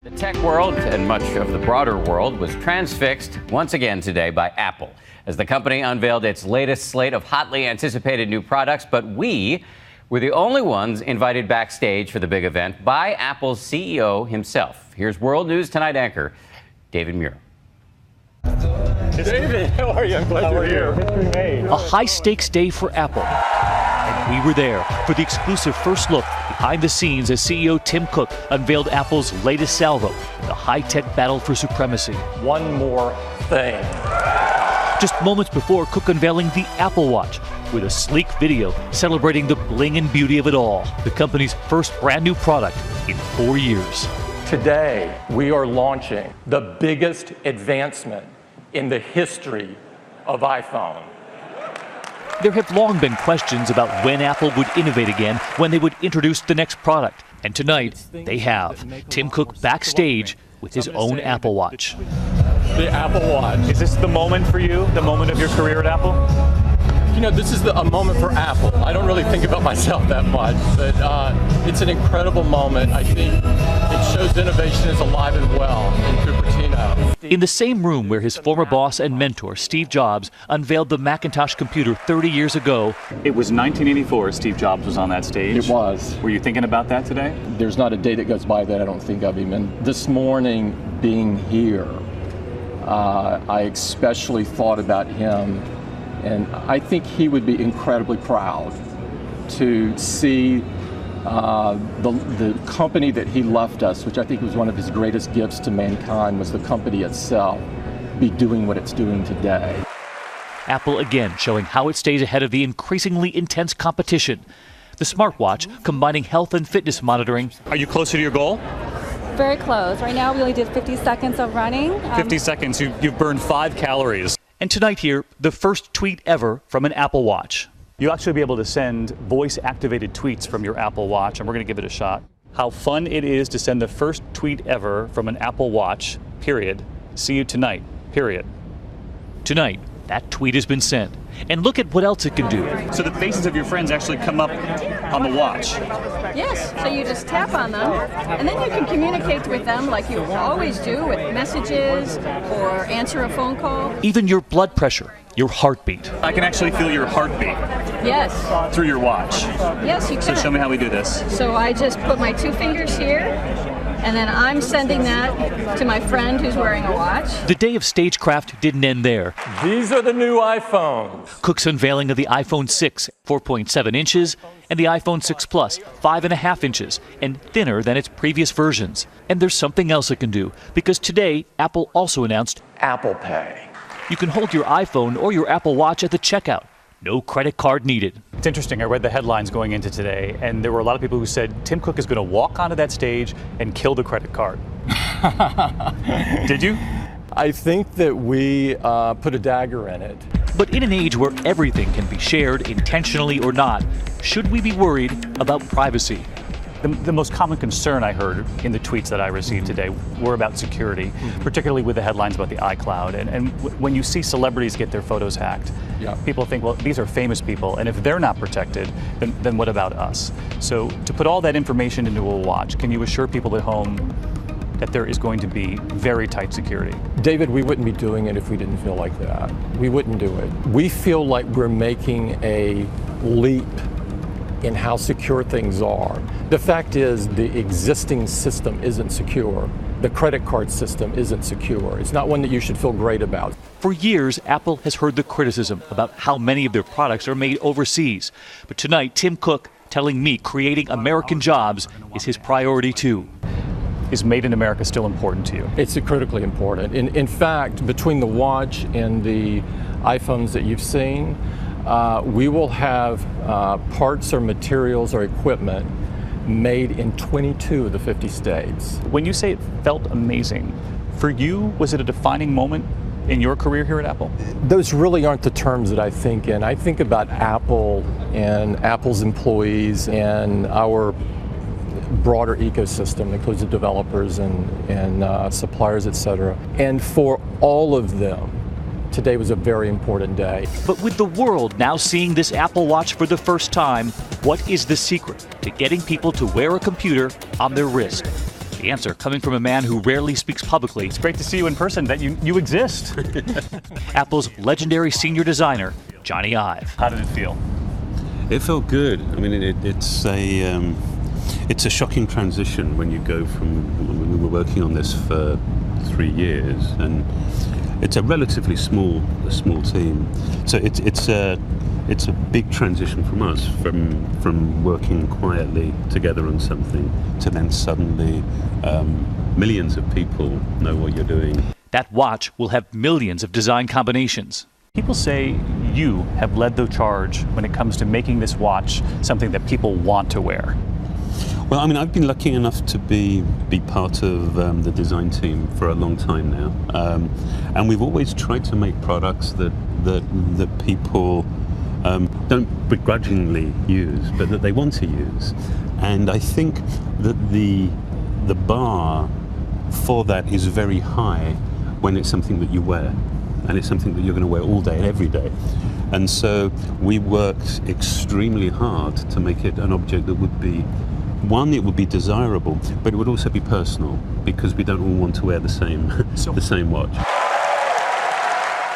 The tech world and much of the broader world was transfixed once again today by Apple as the company unveiled its latest slate of hotly anticipated new products. But we were the only ones invited backstage for the big event by Apple's CEO himself. Here's World News Tonight anchor David Muir. David, how are you? I'm glad you're here. A high-stakes day for Apple. And we were there for the exclusive first look behind the scenes as CEO Tim Cook unveiled Apple's latest salvo, the high-tech battle for supremacy. One more thing. Just moments before Cook unveiling the Apple Watch with a sleek video celebrating the bling and beauty of it all, the company's first brand new product in 4 years. Today, we are launching the biggest advancement in the history of iPhone. There have long been questions about when Apple would innovate again, when they would introduce the next product. And tonight, they have. Tim Cook backstage with his own Apple Watch. The Apple Watch. Is this the moment for you, the moment of your career at Apple? You know, this is a moment for Apple. I don't really think about myself that much, but it's an incredible moment. I think it shows innovation is alive and well in Cupertino. In the same room where his former boss and mentor, Steve Jobs, unveiled the Macintosh computer 30 years ago. It was 1984 Steve Jobs was on that stage. It was. Were you thinking about that today? There's not a day that goes by that I don't think of him. And this morning, being here, I especially thought about him. And I think he would be incredibly proud to see the company that he left us, which I think was one of his greatest gifts to mankind, was the company itself, be doing what it's doing today. Apple again showing how it stays ahead of the increasingly intense competition. The smartwatch combining health and fitness monitoring. Are you closer to your goal? Very close. Right now we only did 50 seconds of running. 50 seconds, you've burned 5 calories. And tonight here, the first tweet ever from an Apple Watch. You'll actually be able to send voice-activated tweets from your Apple Watch, and we're going to give it a shot. How fun it is to send the first tweet ever from an Apple Watch, period. See you tonight, period. Tonight, that tweet has been sent. And look at what else it can do. So the faces of your friends actually come up on the watch. Yes, so you just tap on them, and then you can communicate with them like you always do with messages or answer a phone call. Even your blood pressure, your heartbeat. I can actually feel your heartbeat Yes. through your watch. Yes, you can. So show me how we do this. So I just put my 2 fingers here, and then I'm sending that to my friend who's wearing a watch. The day of stagecraft didn't end there. These are the new iPhones. Cook's unveiling of the iPhone 6, 4.7 inches, and the iPhone 6 Plus, 5.5 inches, and thinner than its previous versions. And there's something else it can do, because today, Apple also announced Apple Pay. you can hold your iPhone or your Apple Watch at the checkout. No credit card needed. It's interesting. I read the headlines going into today, and there were a lot of people who said Tim Cook is going to walk onto that stage and kill the credit card. Did you? I think that we put a dagger in it. But in an age where everything can be shared, intentionally or not, should we be worried about privacy? The most common concern I heard in the tweets that I received today were about security, particularly with the headlines about the iCloud. And when you see celebrities get their photos hacked, people think, well, these are famous people, and if they're not protected, then what about us? So to put all that information into a watch, can you assure people at home that there is going to be very tight security? David, we wouldn't be doing it if we didn't feel like that. We wouldn't do it. We feel like we're making a leap in how secure things are. The fact is, the existing system isn't secure. The credit card system isn't secure. It's not one that you should feel great about. For years, Apple has heard the criticism about how many of their products are made overseas. But tonight, Tim Cook telling me creating American jobs is his priority too. Is made in America still important to you? It's critically important. In fact, between the watch and the iPhones that you've seen, we will have parts or materials or equipment made in 22 of the 50 states. When you say it felt amazing, for you, was it a defining moment in your career here at Apple? Those really aren't the terms that I think in. I think about Apple and Apple's employees and our broader ecosystem that includes the developers and suppliers, et cetera. And for all of them, today was a very important day. But with the world now seeing this Apple Watch for the first time, what is the secret to getting people to wear a computer on their wrist? The answer coming from a man who rarely speaks publicly. It's great to see you in person, that you exist. Apple's legendary senior designer, Johnny Ive. How did it feel? It felt good. I mean, it's a shocking transition when you go from, we were working on this for 3 years, and it's a relatively small team. So it's a big transition from us, from working quietly together on something to then suddenly millions of people know what you're doing. That watch will have millions of design combinations. People say you have led the charge when it comes to making this watch something that people want to wear. Well, I mean, I've been lucky enough to be part of the design team for a long time now, and we've always tried to make products that people don't begrudgingly use, but that they want to use. And I think that the bar for that is very high when it's something that you wear, and it's something that you're going to wear all day and every day. And so we worked extremely hard to make it an object that would be, one, it would be desirable, but it would also be personal, because we don't all want to wear the same watch.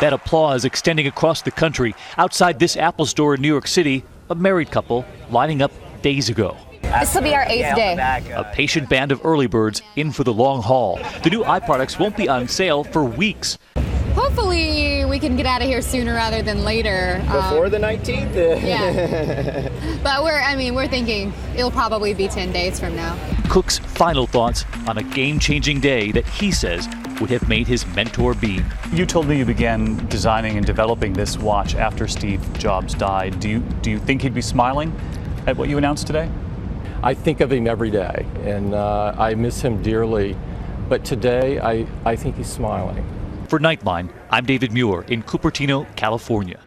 That applause extending across the country. Outside this Apple store in New York City, a married couple lining up days ago. This will be our 8th day. A patient band of early birds in for the long haul. The new products won't be on sale for weeks. Hopefully we can get out of here sooner rather than later. Before the 19th? Yeah. But we're thinking it'll probably be 10 days from now. Cook's final thoughts on a game-changing day that he says would have made his mentor beam. You told me you began designing and developing this watch after Steve Jobs died. Do you think he'd be smiling at what you announced today? I think of him every day, and I miss him dearly. But today, I think he's smiling. For Nightline, I'm David Muir in Cupertino, California.